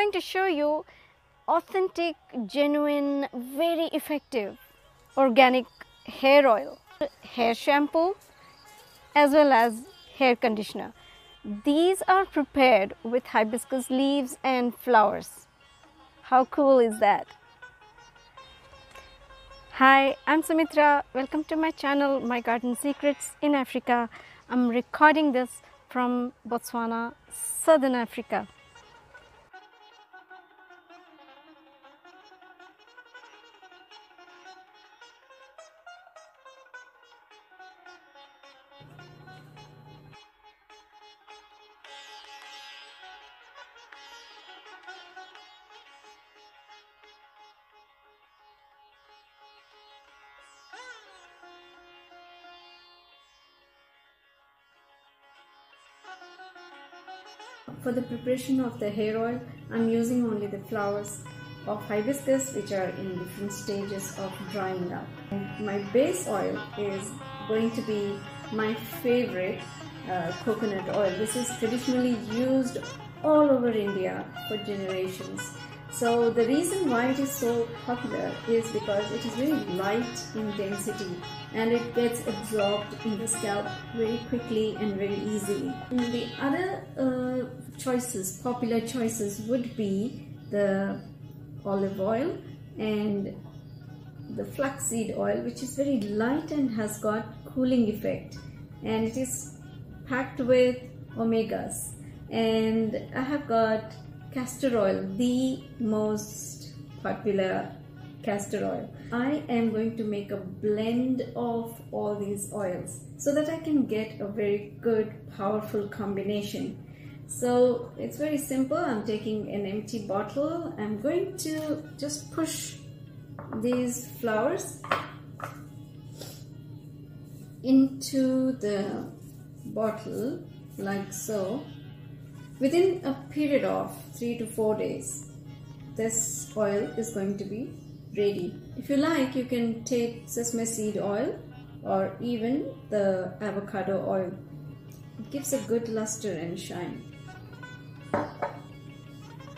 going to show you authentic, genuine, very effective organic hair oil, hair shampoo as well as hair conditioner. These are prepared with hibiscus leaves and flowers. How cool is that? Hi, I'm Sumitra. Welcome to my channel, My Garden Secrets in Africa. I'm recording this from Botswana, Southern Africa. For the preparation of the hair oil, I'm using only the flowers of hibiscus which are in different stages of drying up. And my base oil is going to be my favorite coconut oil. This is traditionally used all over India for generations. So the reason why it is so popular is because it is very light in density and it gets absorbed in the scalp very quickly and very easily. And the other popular choices would be the olive oil and the flaxseed oil, which is very light and has got cooling effect, and it is packed with omegas. And I have got castor oil, the most popular castor oil. I am going to make a blend of all these oils so that I can get a very good, powerful combination. So it's very simple. I'm taking an empty bottle. I'm going to just push these flowers into the bottle like so. Within a period of 3 to 4 days, this oil is going to be ready. If you like, you can take sesame seed oil or even the avocado oil. It gives a good luster and shine.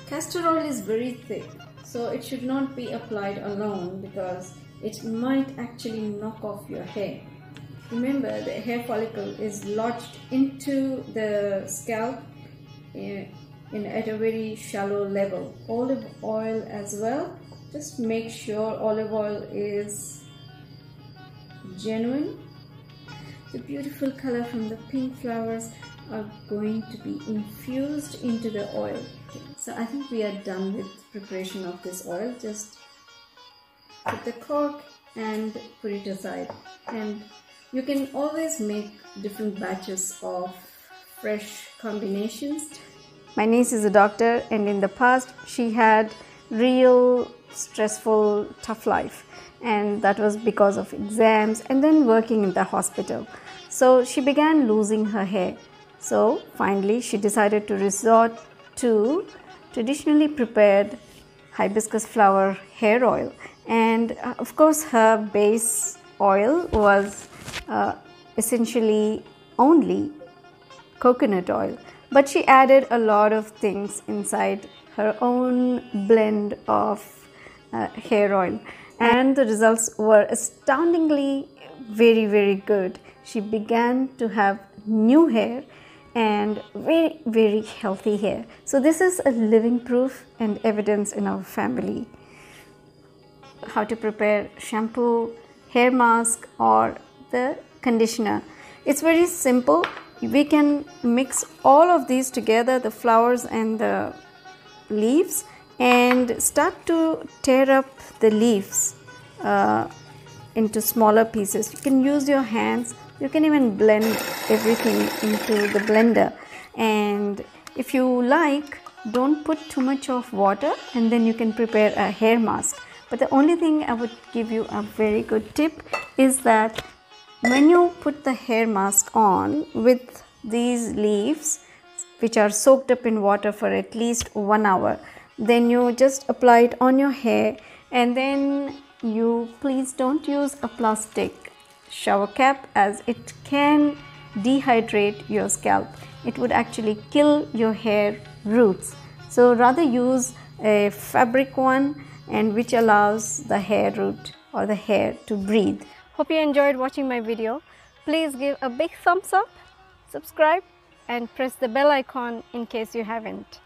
Castor oil is very thick, so it should not be applied alone because it might actually knock off your hair. Remember, the hair follicle is lodged into the scalp at a very shallow level. Olive oil as well. Just make sure olive oil is genuine. The beautiful color from the pink flowers are going to be infused into the oil. Okay, so I think we are done with preparation of this oil. Just put the cork and put it aside. And you can always make different batches of fresh combinations. My niece is a doctor, and in the past she had real stressful, tough life, and that was because of exams and then working in the hospital. So she began losing her hair. So finally she decided to resort to traditionally prepared hibiscus flower hair oil, and of course her base oil was essentially only coconut oil, but she added a lot of things inside her own blend of hair oil, and the results were astoundingly very good. She began to have new hair and very healthy hair. So this is a living proof and evidence in our family. How to prepare shampoo, hair mask or the conditioner. It's very simple. We can mix all of these together, the flowers and the leaves, and start to tear up the leaves into smaller pieces. You can use your hands. You can even blend everything into the blender, and if you like, don't put too much of water, and then you can prepare a hair mask. But the only thing I would give you a very good tip is that when you put the hair mask on with these leaves which are soaked up in water for at least 1 hour, then you just apply it on your hair, and then you please don't use a plastic shower cap as it can dehydrate your scalp. It would actually kill your hair roots. So rather use a fabric one, and which allows the hair root or the hair to breathe. Hope you enjoyed watching my video. Please give a big thumbs up, subscribe and press the bell icon in case you haven't.